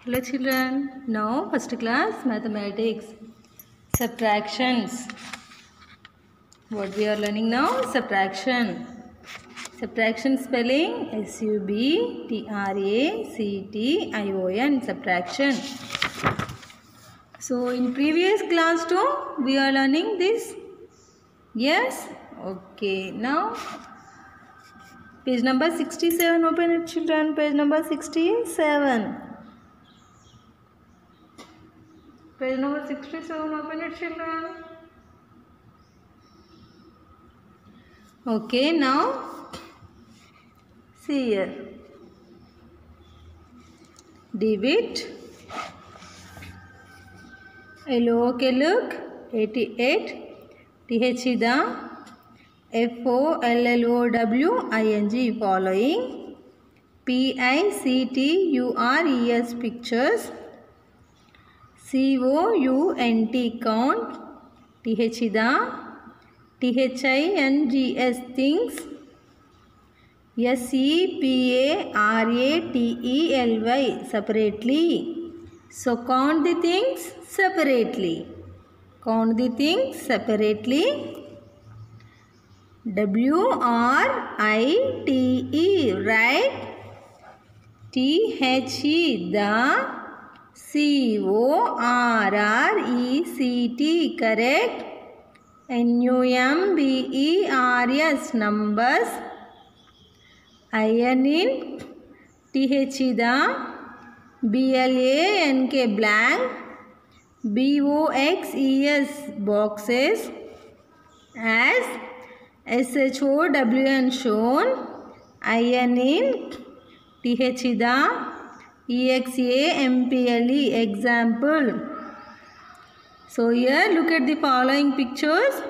Hello children, now first class mathematics, subtractions. What we are learning now? Subtraction. Subtraction spelling subtraction, subtraction. So in previous class too, we are learning this. Yes? Okay, now page number 67, open it children, page number 67. Page number 67, open it children. Okay, now see here. Divide. Okay, look. 88. TH is the FOLLOWING following. PICTURES pictures. COUNT count. TH is the THINGS things. SEPARATELY separately. So count the things separately. Count the things separately. WRITE, right? THE, the. CORRECT, correct? NUMBERS, numbers. Ironing. THE, the. BLANK, blank. BOXES, boxes. As SHOWN, shown. Ironing. THE, the. EXAMPLE, example. So here look at the following pictures.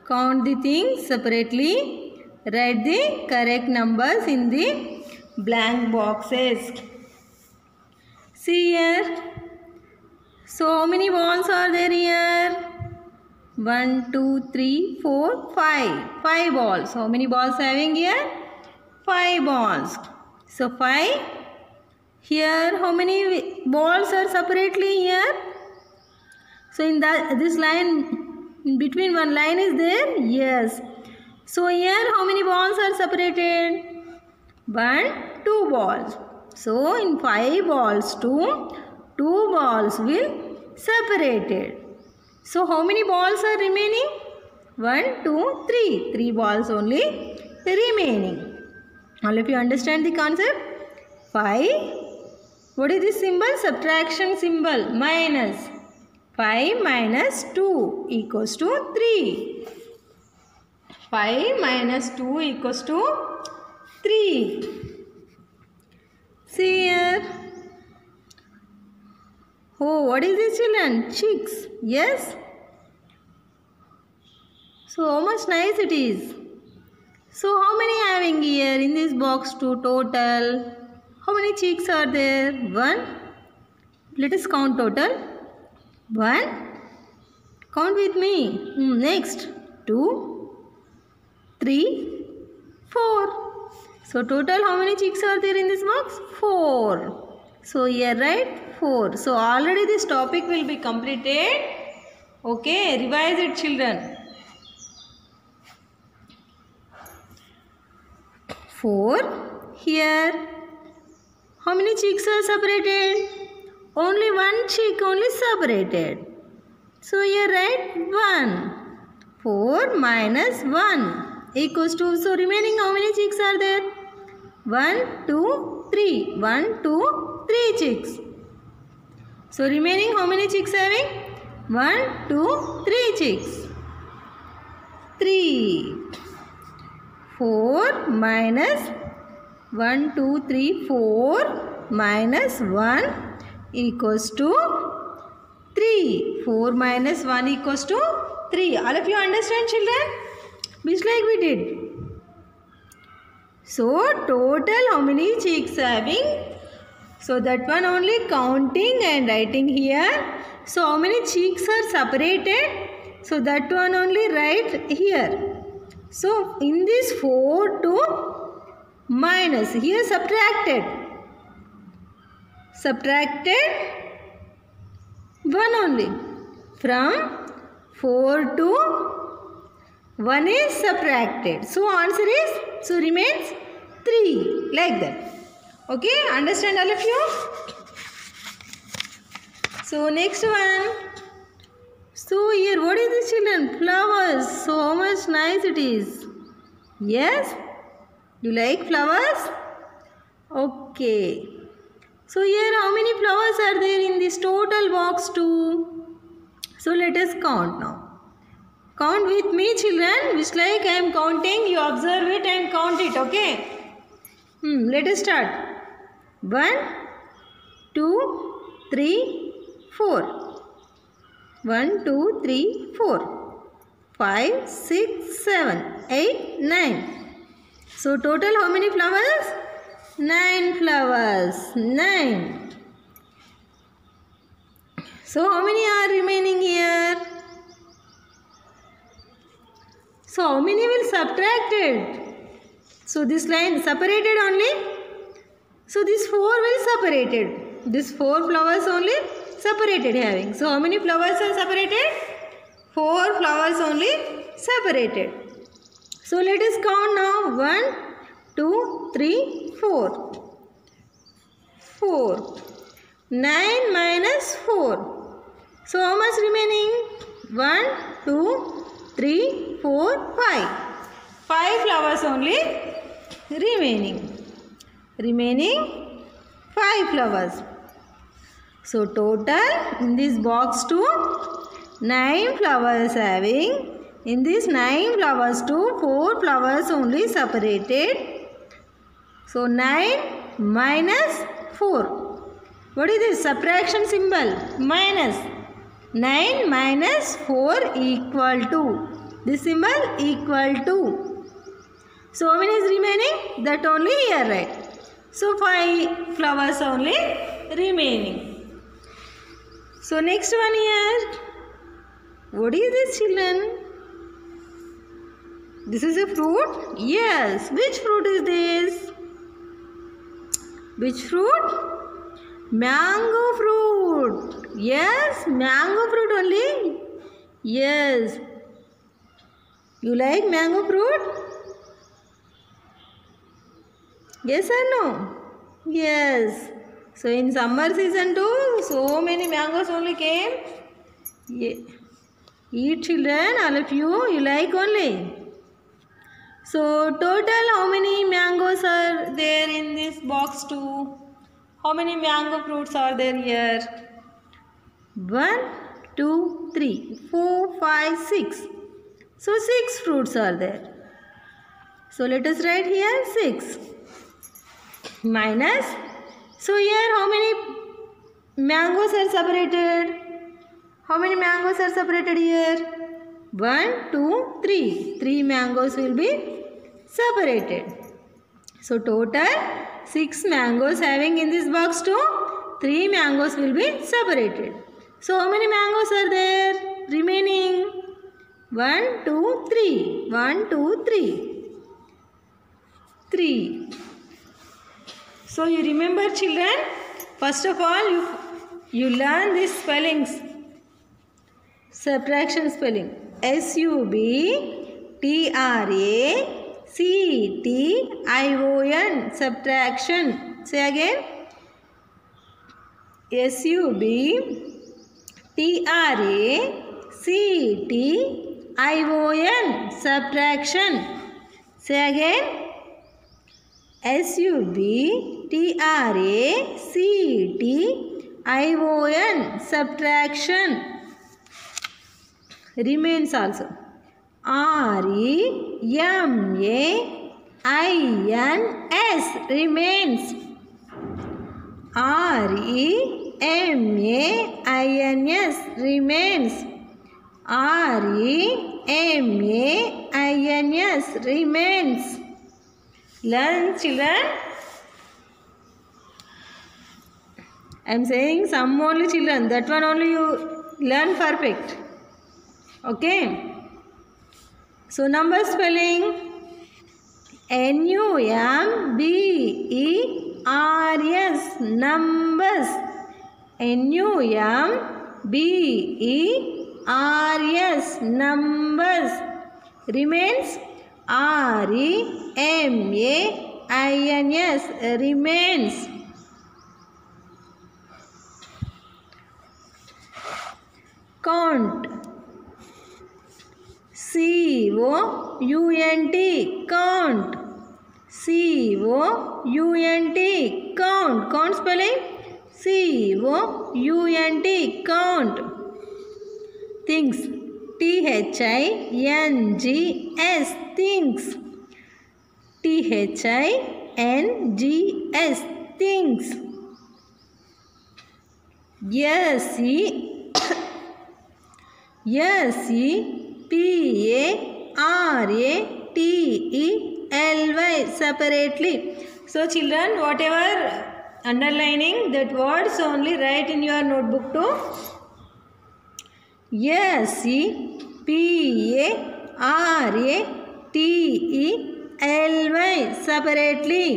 Count the things separately. Write the correct numbers in the blank boxes. See here. So how many balls are there here? 1, 2, 3, 4, 5. 5 balls. How many balls having here? 5 balls. So 5. Here how many balls are separately here? So in this line, in between one line is there? Yes. So here how many balls are separated? 1, 2 balls. So in 5 balls, 2 balls will separated. So how many balls are remaining? 1, 2, 3. 3 balls only remaining. All of you understand the concept? 5. What is this symbol? Subtraction symbol. Minus. 5 minus 2 equals to 3. 5 minus 2 equals to 3. See here. Oh, what is this children? Chicks. Yes. So how much nice it is. So how many having here in this box to total? How many chicks are there? 1. Let us count total. 1. Count with me. Next. 2, 3, 4. So total how many chicks are there in this box? 4. So here write 4. So already this topic will be completed. Okay, revise it children. 4. Here how many chicks are separated? Only one chick only separated. So here write 1. 4 minus 1 equals to, so remaining how many chicks are there? 1, 2, 3. 1, 2, 3 chicks. So remaining how many chicks having? 1, 2, 3 chicks. 3. 4 minus 1, 2, 3, 4 minus 1 equals to 3. 4 minus 1 equals to 3. All of you understand children? Which like we did. So total how many chicks having? So that one only counting and writing here. So how many chicks are separated? So that one only write here. So in this 4 to minus, here subtracted. subtracted 1 only. From 4 to 1 is subtracted. So answer is, so remains 3, like that. Okay, understand all of you? So next one. So here, what is this, children? Flowers. So how much nice it is. Yes? You like flowers? Okay. So here, how many flowers are there in this total box 2? So let us count now. Count with me, children. Which like I am counting, you observe it and count it. Okay? Let us start. 1, 2, 3, 4. 1, 2, 3, 4. 5, 6, 7, 8, 9. So total how many flowers? 9 flowers. 9. So how many are remaining here? So how many will subtracted? So this line separated only. So this 4 will separated. This 4 flowers only separated having. So how many flowers are separated? 4 flowers only separated. So let us count now. 1, 2, 3, 4. 4. 9 minus 4. So how much remaining? 1, 2, 3, 4, 5. 5 flowers only remaining. Remaining 5 flowers. So total in this box 2, 9 flowers having. In this 9 flowers 2, 4 flowers only separated. So 9 minus 4. What is this? Subtraction symbol. Minus. 9 minus 4 equal to. This symbol equal to. So how many is remaining? That only here, right? So 5 flowers only remaining. So next one here. What is this, children? This is a fruit? Yes. Which fruit is this? Which fruit? Mango fruit. Yes, mango fruit only. Yes. You like mango fruit? Yes or no? Yes. So in summer season too, so many mangoes only came. Yeah. Eat, children, all of you like only. So total how many mangoes are there in this box too? How many mango fruits are there here? 1, 2, 3, 4, 5, 6. So 6 fruits are there. So let us write here 6. Minus. So here how many mangoes are separated? How many mangoes are separated here? 1, 2, 3. 3 mangoes will be separated. So total 6 mangoes having in this box too. 3 mangoes will be separated. So how many mangoes are there remaining? 1, 2, 3. 1, 2, 3. 3. So you remember, children, first of all you learn these spellings. Subtraction spelling. SUBTRACTION. Subtraction. Say again. SUBTRACTION. Subtraction. Say again. SUBTRACTION. Subtraction. Remains also. REMAINS. Remains. REMAINS. Remains. REMAINS. Remains. Learn, children. I am saying some only, children. That one only you learn perfect. Okay. So number spelling. NUMBER. N-U-M-B-E-R-S, numbers. N-U-M-B-E-R-S, numbers. Remains, R-E-M-A-I-N-S, remains. Count, C-O-U-N-T, count, C-O-U-N-T, count. Count spelling, C-O-U-N-T, count. Things, T-H-I-N-G-S, things, T-H-I-N-G-S, things. S-E-P-A-R-A-T-E-L-Y, separately. So children, whatever underlining that words only write in your notebook too. S-E-P-A-R-A-T-E-L-Y, separately.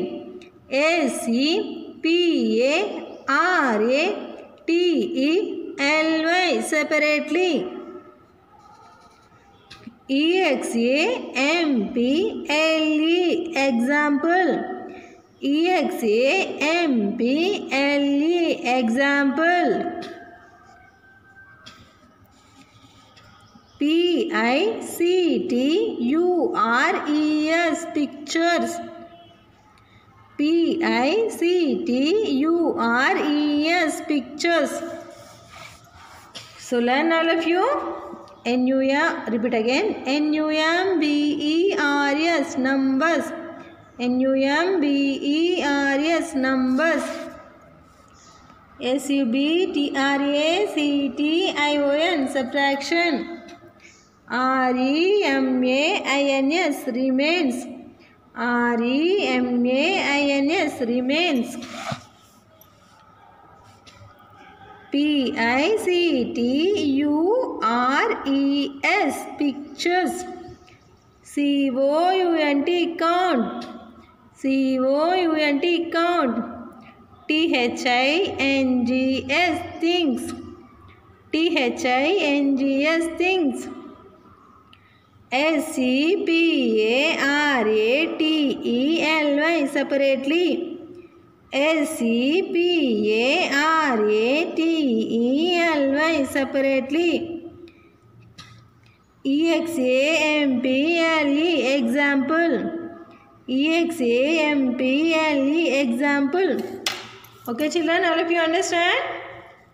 S-E-P-A-R-A-T-E-L-Y, separately. E-X-A-M-P-L-E, example. E-X-A-M-P-L-E, example. P-I-C-T-U-R-E-S, pictures. P-I-C-T-U-R-E-S, pictures. So learn all of you. N-U-M, repeat again. N-U-M-B-E-R-S, numbers. N-U-M-B-E-R-S, numbers. S-U-B-T-R-A-C-T-I-O-N, subtraction. R-E-M-A-I-N-S, remains. R-E-M-A-I-N-S, remains. P-I-C-T-U-R-E-S, pictures. C-O-U-N-T, count. C-O-U-N-T, count. T-H-I-N-G-S, things. T-H-I-N-G-S, things. S-E-P-A-R-A-T-E-L-Y, separately. S-E-P-A-R-A-T-E-L-Y, separately. E-X-A-M-P-L-E, example. E-X-A-M-P-L-E, example. Okay children, all of you understand?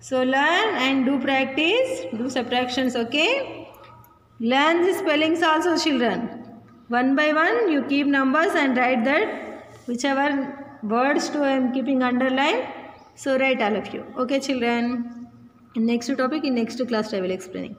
So learn and do practice, do subtractions, okay? Learn the spellings also children. One by one you keep numbers and write that whichever words to I am keeping underline. So write all of you. Okay children. In next topic, in next class I will explaining.